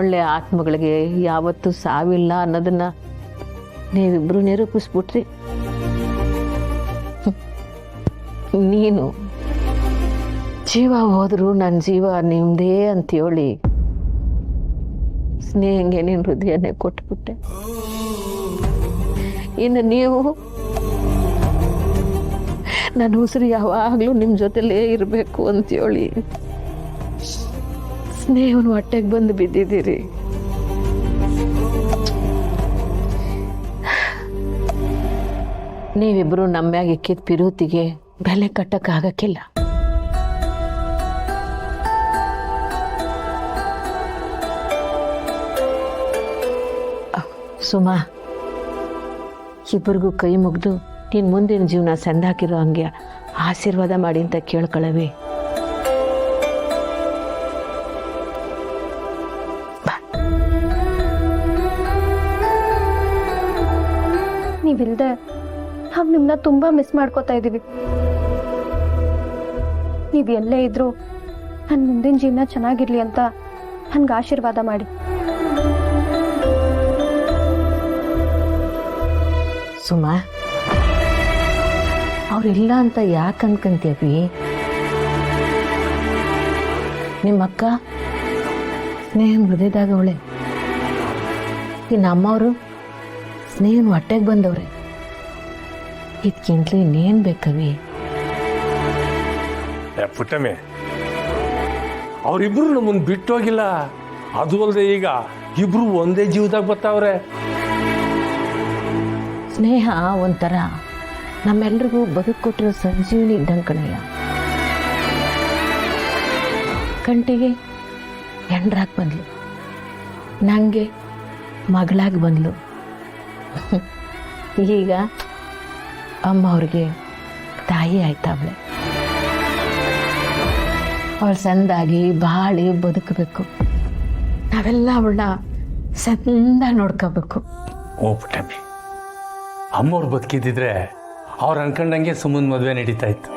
ಒಳ್ಳೆ ಆತ್ಮಗಳಿಗೆ ಯಾವತ್ತೂ ಸಾವಿಲ್ಲ ಅನ್ನೋದನ್ನ ನೀವಿಬ್ರು ನಿರೂಪಿಸ್ಬಿಟ್ರಿ. ನೀನು ಜೀವ ಹೋದ್ರು ನನ್ನ ಜೀವ ನಿಮ್ದೇ ಅಂತ ಹೇಳಿ ಸ್ನೇಹಂಗೆ ನಿನ್ನ ಹೃದಯನೇ ಕೊಟ್ಬಿಟ್ಟೆ. ಇನ್ನು ನೀವು ನನ್ನ ಉಸಿರು ಯಾವಾಗಲೂ ನಿಮ್ಮ ಜೊತೆಲೇ ಇರಬೇಕು ಅಂತೇಳಿ ಸ್ನೇಹನ ಹೊಟ್ಟೆಗೆ ಬಂದು ಬಿದ್ದಿದ್ದೀರಿ. ನೀವಿಬ್ರು ನಮ್ಮ್ಯಾಗ ಇಕ್ಕಿದ ಪಿರೂತಿಗೆ ಬೆಲೆ ಕಟ್ಟಕ್ಕಾಗಕ್ಕಿಲ್ಲ. ಸುಮಾ, ಇಬ್ಬರಿಗೂ ಕೈ ಮುಗಿದು ನೀನು ಮುಂದಿನ ಜೀವನ ಸಂದಾಕಿರೋ ಹಂಗೆ ಆಶೀರ್ವಾದ ಮಾಡಿ ಅಂತ ಕೇಳ್ಕೊಳ್ಳವಿ. ನೀವಿಲ್ದೆ ನಾವು ನಿಮ್ಮನ್ನ ತುಂಬ ಮಿಸ್ ಮಾಡ್ಕೋತಾ ಇದ್ದೀವಿ. ನೀವು ಎಲ್ಲೇ ಇದ್ರೂ ನನ್ನ ಮುಂದಿನ ಜೀವನ ಚೆನ್ನಾಗಿರ್ಲಿ ಅಂತ ನನ್ಗೆ ಆಶೀರ್ವಾದ ಮಾಡಿ. ಸುಮಾ, ಅವರಿಲ್ಲ ಅಂತ ಯಾಕೆ ಅನ್ಕಂತೀವಿ? ನಿಮ್ಮಕ್ಕ ಸ್ನೇಹನ್ ಹೃದಯದಾಗ ಅವಳೆ, ಇನ್ನು ಅಮ್ಮವರು ಸ್ನೇಹನ್ ಹೊಟ್ಟೆಗೆ ಬಂದವ್ರೆ. ಇದಕ್ಕಿಂತಲೂ ಇನ್ನೇನು ಬೇಕವಿ? ಪುಟ್ಟಮ್ಮೆ, ಅವರಿಬ್ರು ನಮ್ಮನ್ನು ಬಿಟ್ಟೋಗಿಲ್ಲ. ಅದು ಅಲ್ಲದೆ ಈಗ ಇಬ್ರು ಒಂದೇ ಜೀವದಾಗ ಬರ್ತಾವ್ರೆ. ಸ್ನೇಹ ಒಂಥರ ನಮ್ಮೆಲ್ರಿಗೂ ಬದುಕೊಟ್ಟಿರೋ ಸಂಜೀವನಿ ಇದ್ದಂಗೆ ಕಣಯ್ಯ. ಕಂಟಿಗೆ ಹೆಂಡ್ರಾಗಿ ಬಂದ್ಲು, ನಂಗೆ ಮಗಳಾಗಿ ಬಂದ್ಲು. ಈಗ ಅಮ್ಮ ಅವ್ರಿಗೆ ತಾಯಿ ಆಯ್ತಾವಳೆ. ಅವಳು ಸಂದಾಗಿ ಬಾಳಿ ಬದುಕಬೇಕು. ನಾವೆಲ್ಲ ಅವಳನ್ನ ಸಂದ ನೋಡ್ಕೋಬೇಕು. ಓ ಪುಟ್ಟಮ್ಮಿ, ಅಮ್ಮವ್ರು ಬದುಕಿದ್ದಿದ್ರೆ ಅವ್ರು ಅನ್ಕೊಂಡಂಗೆ ಸುಮ್ಮನೆ ಮದುವೆ ನಡೀತಾ ಇತ್ತು.